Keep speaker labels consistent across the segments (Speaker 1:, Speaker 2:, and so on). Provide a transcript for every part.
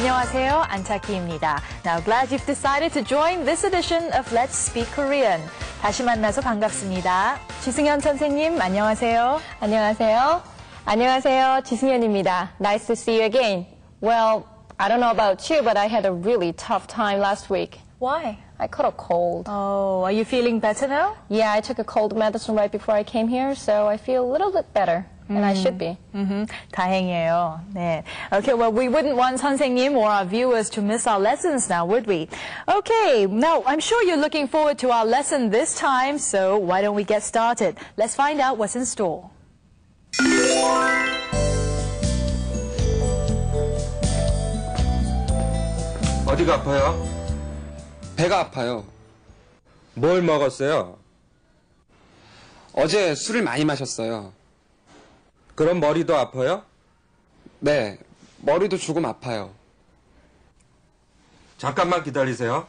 Speaker 1: 안녕하세요, 안타키입니다. Now, glad you've decided to join this edition of Let's Speak Korean. 다시 만나서 반갑습니다. 지승현 선생님, 안녕하세요.
Speaker 2: 안녕하세요. 안녕하세요. 지승현입니다. Nice to see you again. Well, I don't know about you, but I had a really tough time last week.
Speaker 1: Why?
Speaker 2: I caught a cold.
Speaker 1: Oh, are you feeling better now?
Speaker 2: Yeah, I took a cold medicine right before I came here, so I feel a little bit better. And I should be.
Speaker 1: 다행이에요. 네. Okay, well, we wouldn't want 선생님 or our viewers to miss our lessons now, would we? Okay, now, I'm sure you're looking forward to our lesson this time, so why don't we get started? Let's find out what's in store.
Speaker 3: 어디가 아파요?
Speaker 4: 배가 아파요.
Speaker 3: 뭘 먹었어요?
Speaker 4: 어제 술을 많이 마셨어요.
Speaker 3: 그럼 머리도 아파요?
Speaker 4: 네, 머리도 조금 아파요.
Speaker 3: 잠깐만 기다리세요.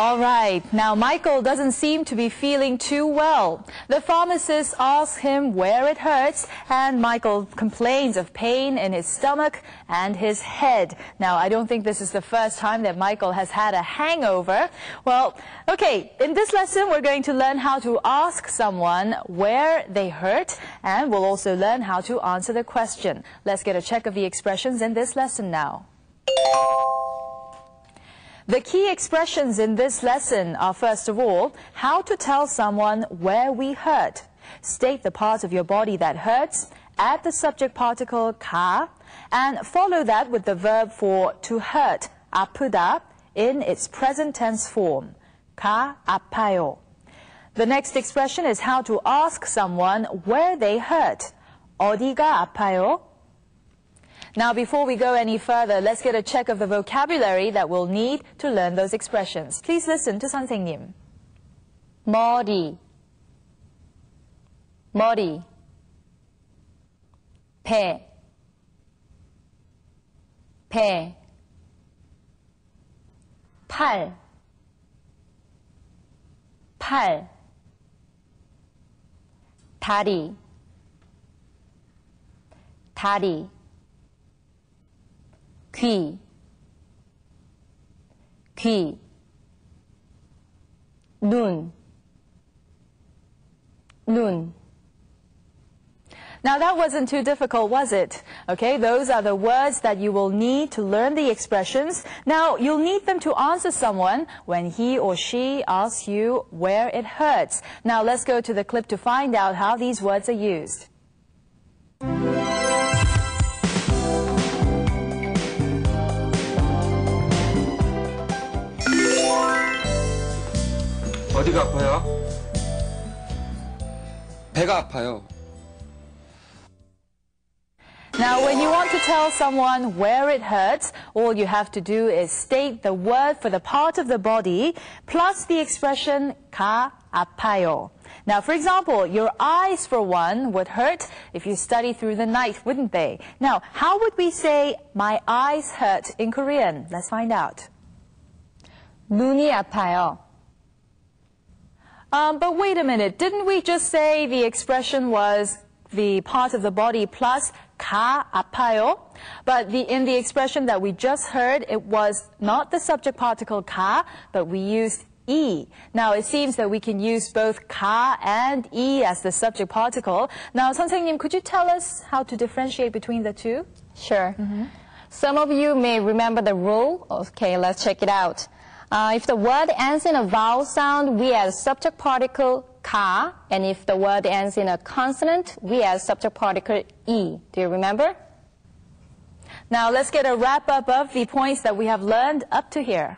Speaker 1: All right, now Michael doesn't seem to be feeling too well. The pharmacist asks him where it hurts, and Michael complains of pain in his stomach and his head. Now, I don't think this is the first time that Michael has had a hangover. Well, okay, in this lesson, we're going to learn how to ask someone where they hurt, and we'll also learn how to answer the question. Let's get a check of the expressions in this lesson now. The key expressions in this lesson are, first of all, how to tell someone where we hurt. State the part of your body that hurts, add the subject particle 가, and follow that with the verb for to hurt, 아프다, in its present tense form, 가 아파요. The next expression is how to ask someone where they hurt. 어디가 아파요? Now, before we go any further, let's get a check of the vocabulary that we'll need to learn those expressions. Please listen to 선생님.
Speaker 2: 머리, 머리. 배, 배. 팔, 팔. 다리, 다리. 귀, 귀. 눈, 눈.
Speaker 1: Now, that wasn't too difficult, was it? Okay, those are the words that you will need to learn the expressions. Now, you'll need them to answer someone when he or she asks you where it hurts. Now, let's go to the clip to find out how these words are used.
Speaker 3: 어디가 아파요?
Speaker 4: 배가 아파요.
Speaker 1: Now, when you want to tell someone where it hurts, all you have to do is state the word for the part of the body plus the expression 가 아파요. Now, for example, your eyes, for one, would hurt if you study through the night, wouldn't they? Now, how would we say my eyes hurt in Korean? Let's find out.
Speaker 2: 눈이 아파요.
Speaker 1: But wait a minute, didn't we just say the expression was the part of the body plus 가 아파요? But in the expression that we just heard, it was not the subject particle 가, but we used 이. Now, it seems that we can use both 가 and 이 as the subject particle. Now, 선생님, could you tell us how to differentiate between the two?
Speaker 2: Sure. Some of you may remember the rule. Okay, let's check it out. If the word ends in a vowel sound, we add subject particle 가, and if the word ends in a consonant, we add subject particle 이. Do you remember?
Speaker 1: Now, let's get a wrap-up of the points that we have learned up to here.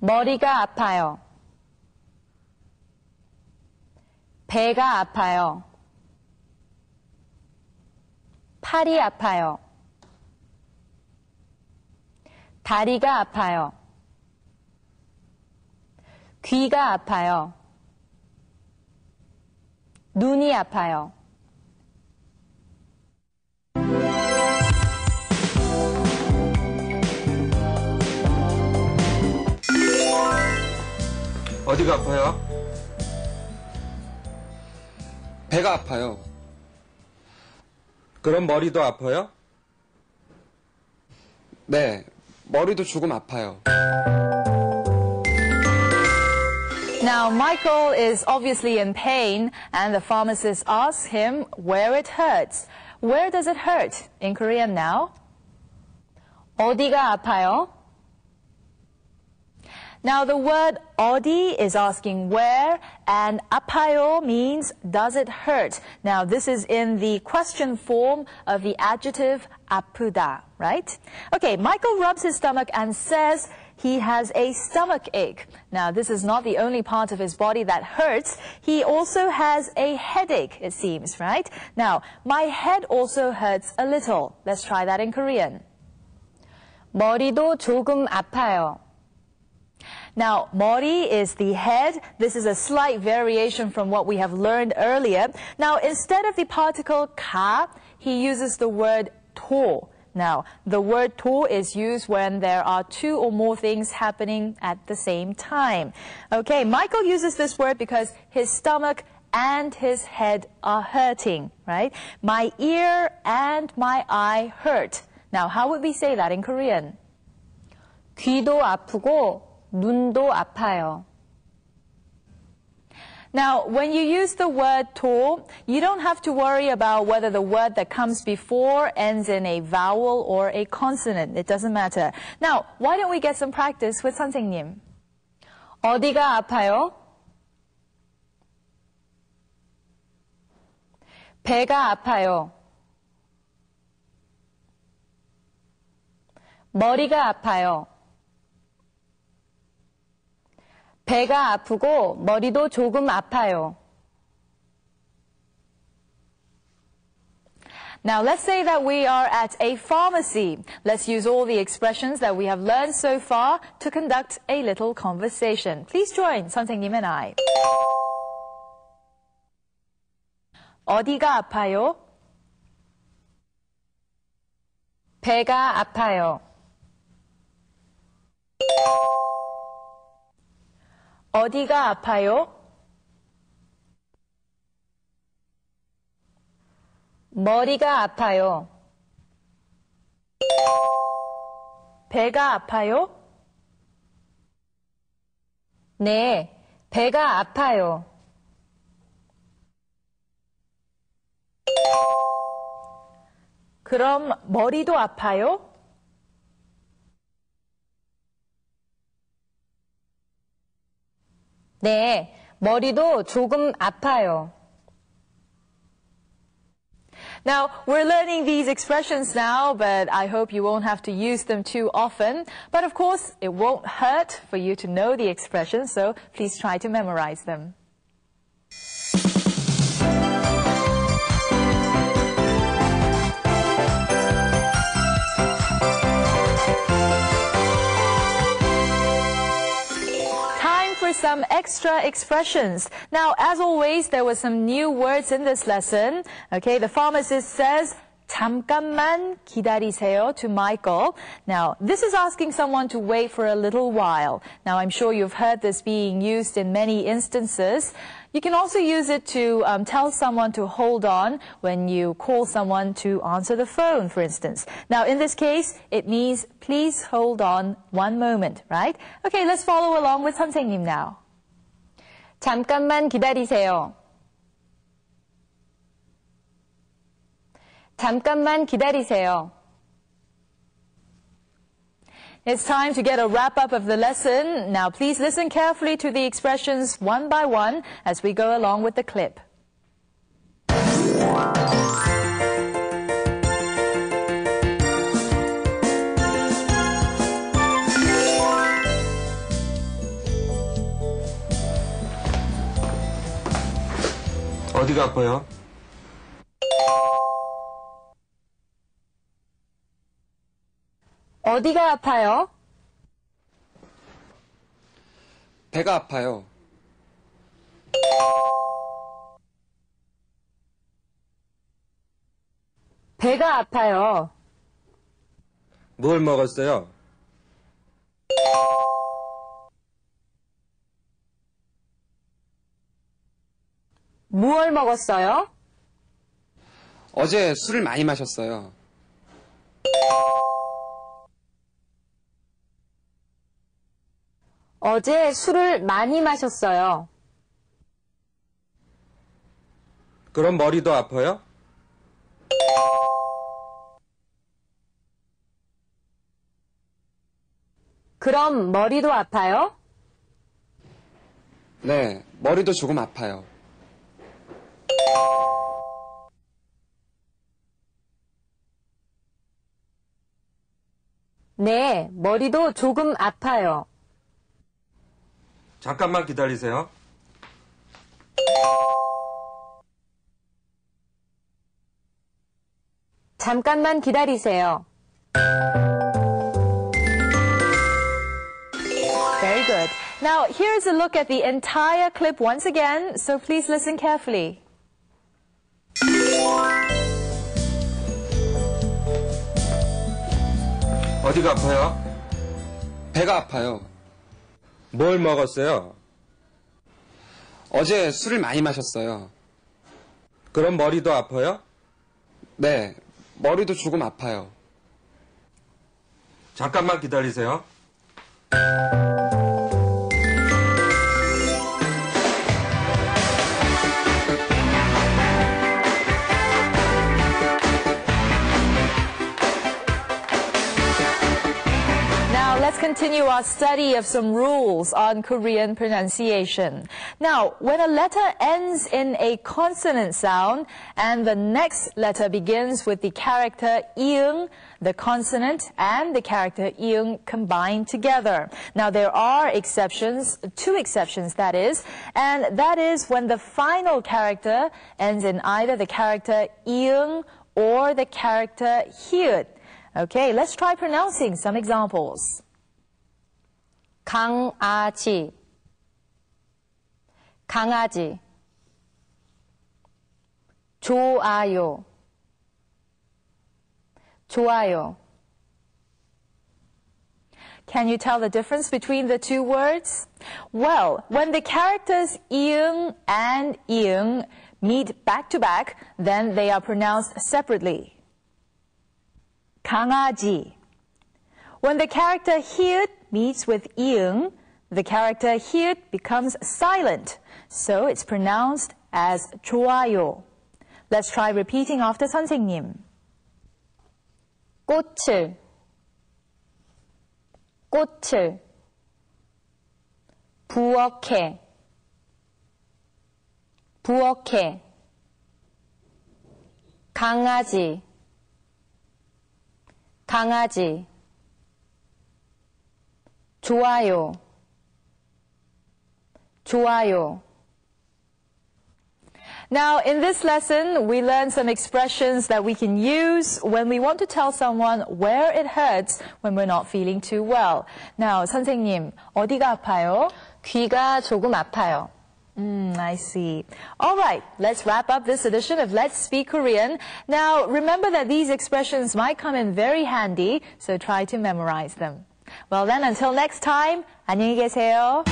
Speaker 2: 머리가 아파요. 배가 아파요. 팔이 아파요. 다리가 아파요. 귀가 아파요. 눈이 아파요.
Speaker 3: 어디가 아파요?
Speaker 4: 배가 아파요.
Speaker 3: 그럼 머리도 아파요?
Speaker 4: 네, 머리도 조금 아파요.
Speaker 1: Now, Michael is obviously in pain, and the pharmacist asks him where it hurts. Where does it hurt? In Korean now.
Speaker 2: 어디가 아파요?
Speaker 1: Now, the word 어디 is asking where, and 아파요 means does it hurt? Now, this is in the question form of the adjective 아프다, right? Okay, Michael rubs his stomach and says he has a stomach ache. Now, this is not the only part of his body that hurts. He also has a headache, it seems, right? Now, my head also hurts a little. Let's try that in Korean.
Speaker 2: 머리도 조금 아파요.
Speaker 1: Now, 머리 is the head. This is a slight variation from what we have learned earlier. Now, instead of the particle 가, he uses the word 도. Now, the word 도 is used when there are two or more things happening at the same time. Okay, Michael uses this word because his stomach and his head are hurting, right? My ear and my eye hurt. Now, how would we say that in Korean?
Speaker 2: 귀도 아프고 눈도 아파요.
Speaker 1: Now, when you use the word 도, you don't have to worry about whether the word that comes before ends in a vowel or a consonant. It doesn't matter. Now, why don't we get some practice with 선생님?
Speaker 2: 어디가 아파요? 배가 아파요. 머리가 아파요. 배가 아프고 머리도 조금 아파요.
Speaker 1: Now, let's say that we are at a pharmacy. Let's use all the expressions that we have learned so far to conduct a little conversation. Please join 선생님 and I. 어디가 아파요?
Speaker 2: 배가 아파요.
Speaker 1: 어디가 아파요?
Speaker 2: 머리가 아파요.
Speaker 1: 배가 아파요?
Speaker 2: 네, 배가 아파요.
Speaker 1: 그럼 머리도 아파요?
Speaker 2: 네, 머리도 조금 아파요.
Speaker 1: Now, we're learning these expressions now, but I hope you won't have to use them too often. But of course, it won't hurt for you to know the expressions, so please try to memorize them. Some extra expressions. Now, as always, there were some new words in this lesson. Okay, the pharmacist says, 잠깐만 기다리세요 to Michael. Now, this is asking someone to wait for a little while. Now, I'm sure you've heard this being used in many instances. You can also use it to tell someone to hold on when you call someone to answer the phone, for instance. Now, in this case, it means please hold on one moment, right? Okay, let's follow along with 선생님 now.
Speaker 2: 잠깐만 기다리세요. 잠깐만 기다리세요.
Speaker 1: It's time to get a wrap-up of the lesson. Now, please listen carefully to the expressions one by one as we go along with the clip.
Speaker 3: 어디가 아파요?
Speaker 2: 어디가 아파요?
Speaker 4: 배가 아파요.
Speaker 2: 배가 아파요.
Speaker 3: 뭘 먹었어요?
Speaker 2: 무얼 먹었어요?
Speaker 4: 어제 술을 많이 마셨어요.
Speaker 2: 어제 술을 많이 마셨어요.
Speaker 3: 그럼 머리도 아파요?
Speaker 2: 그럼 머리도 아파요?
Speaker 4: 네, 머리도 조금 아파요.
Speaker 2: 네, 머리도 조금 아파요.
Speaker 3: 잠깐만 기다리세요.
Speaker 2: 잠깐만 기다리세요.
Speaker 1: Very good. Now, here's a look at the entire clip once again, so please listen carefully.
Speaker 3: 어디가 아파요?
Speaker 4: 배가 아파요.
Speaker 3: 뭘 먹었어요?
Speaker 4: 어제 술을 많이 마셨어요.
Speaker 3: 그럼 머리도 아파요?
Speaker 4: 네, 머리도 조금 아파요.
Speaker 3: 잠깐만 기다리세요.
Speaker 1: Now, let's continue our study of some rules on Korean pronunciation. Now, when a letter ends in a consonant sound and the next letter begins with the character iung, the consonant and the character iung combined together. Now, there are exceptions, 2 exceptions that is, and that is when the final character ends in either the character iung or the character hyut. Okay, let's try pronouncing some examples.
Speaker 2: 강아지, 강아지. 좋아요, 좋아요.
Speaker 1: Can you tell the difference between the 2 words? Well, when the characters iung and iung meet back to back, then they are pronounced separately. 강아지. When the character hyut meets with iung, the character hyut becomes silent, so it's pronounced as 좋아요. Let's try repeating after 선생님.
Speaker 2: 꽃을, 꽃을. 부엌에, 부엌에. 강아지, 강아지. 좋아요, 좋아요.
Speaker 1: Now, in this lesson, we learned some expressions that we can use when we want to tell someone where it hurts when we're not feeling too well. Now, 선생님, 어디가 아파요?
Speaker 2: 귀가 조금 아파요.
Speaker 1: I see. All right, let's wrap up this edition of Let's Speak Korean. Now, remember that these expressions might come in very handy, so try to memorize them. Well then, until next time, 안녕히 계세요.